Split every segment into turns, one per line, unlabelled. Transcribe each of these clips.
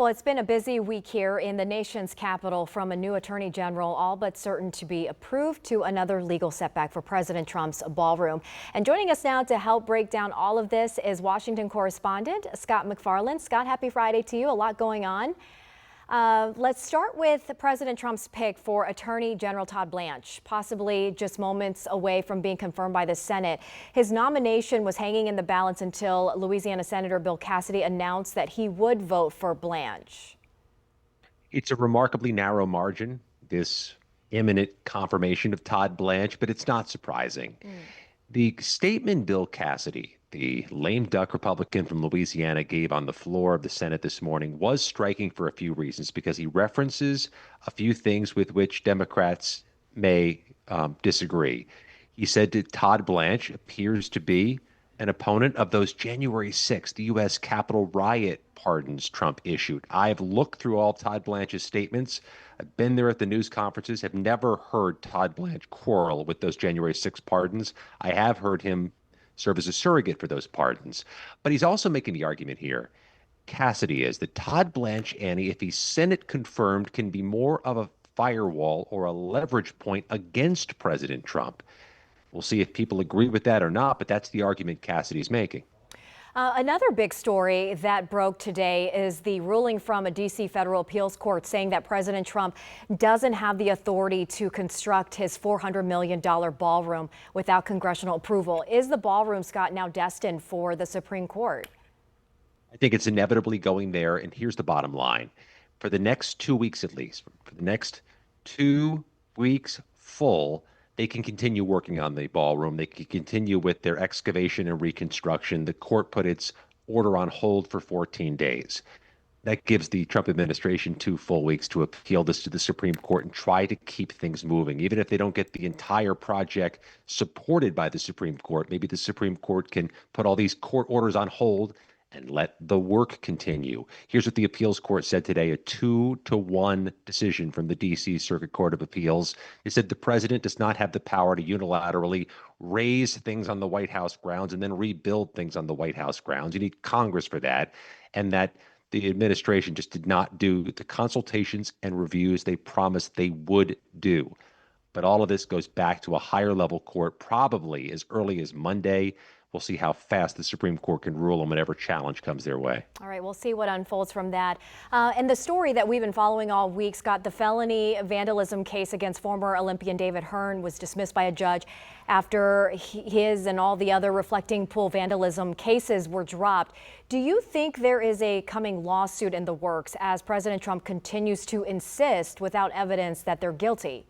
Well, it's been a busy week here in the nation's capital, from a new attorney general all but certain to be approved to another legal setback for President Trump's ballroom. And joining us now to help break down all of this is Washington correspondent Scott MacFarlane. Scott, happy Friday to you. A lot going on. Let's start with President Trump's pick for Attorney General Todd Blanche, possibly just moments away from being confirmed by the Senate. His nomination was hanging in the balance until Louisiana Senator Bill Cassidy announced that he would vote for Blanche.
It's a remarkably narrow margin, this imminent confirmation of Todd Blanche, but it's not surprising. The statement Bill Cassidy, the lame duck Republican from Louisiana, gave on the floor of the Senate this morning was striking for a few reasons, because he references a few things with which Democrats may disagree. He said that Todd Blanche appears to be an opponent of those January 6th U.S. Capitol riot pardons Trump issued. I've looked through all Todd Blanche's statements. I've been there at the news conferences, have never heard Todd Blanche quarrel with those January 6th pardons. I have heard him serve as a surrogate for those pardons. But he's also making the argument here, Cassidy is, that Todd Blanche, Annie, if he's Senate confirmed, can be more of a firewall or a leverage point against President Trump. We'll see if people agree with that or not, but that's the argument Cassidy's making.
Another big story that broke today is the ruling from a D.C. federal appeals court saying that President Trump doesn't have the authority to construct his $400 million ballroom without congressional approval. Is the ballroom, Scott, now destined for the Supreme Court?
I think it's inevitably going there, and here's the bottom line. For the next 2 weeks at least, for the next 2 weeks full, they can continue working on the ballroom. They can continue with their excavation and reconstruction. The court put its order on hold for 14 days. That gives the Trump administration 2 full weeks to appeal this to the Supreme Court and try to keep things moving. Even if they don't get the entire project supported by the Supreme Court, maybe the Supreme Court can put all these court orders on hold and let the work continue. Here's what the appeals court said today, a 2-1 decision from the D.C. Circuit Court of Appeals. It said the president does not have the power to unilaterally raise things on the White House grounds and then rebuild things on the White House grounds. You need Congress for that. And that the administration just did not do the consultations and reviews they promised they would do. But all of this goes back to a higher level court, probably as early as Monday. We'll see how fast the Supreme Court can rule on whatever challenge comes their way.
All right, we'll see what unfolds from that. And the story that we've been following all week, Scott, the felony vandalism case against former Olympian David Hearn was dismissed by a judge after his and all the other reflecting pool vandalism cases were dropped. Do you think there is a coming lawsuit in the works as President Trump continues to insist without evidence that they're guilty?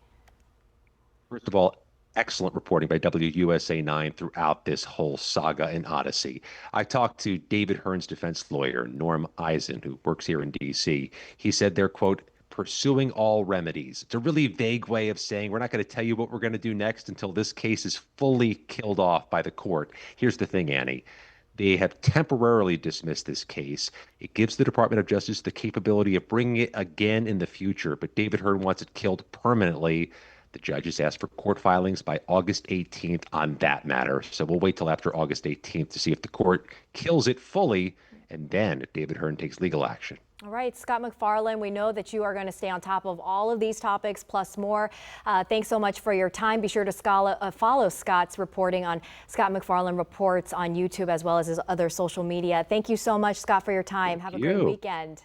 First of all, excellent reporting by WUSA 9 throughout this whole saga and odyssey. I talked to David Hearn's defense lawyer, Norm Eisen, who works here in D.C. He said they're, quote, pursuing all remedies. It's a really vague way of saying we're not going to tell you what we're going to do next until this case is fully killed off by the court. Here's the thing, Annie. They have temporarily dismissed this case. It gives the Department of Justice the capability of bringing it again in the future, but David Hearn wants it killed permanently. The judges asked for court filings by August 18th on that matter. So we'll wait till after August 18th to see if the court kills it fully, and then if David Hearn takes legal action.
All right, Scott MacFarlane, we know that you are going to stay on top of all of these topics plus more. Thanks so much for your time. Be sure to follow Scott's reporting on Scott MacFarlane Reports on YouTube as well as his other social media. Thank you so much, Scott, for your time. Have a great weekend.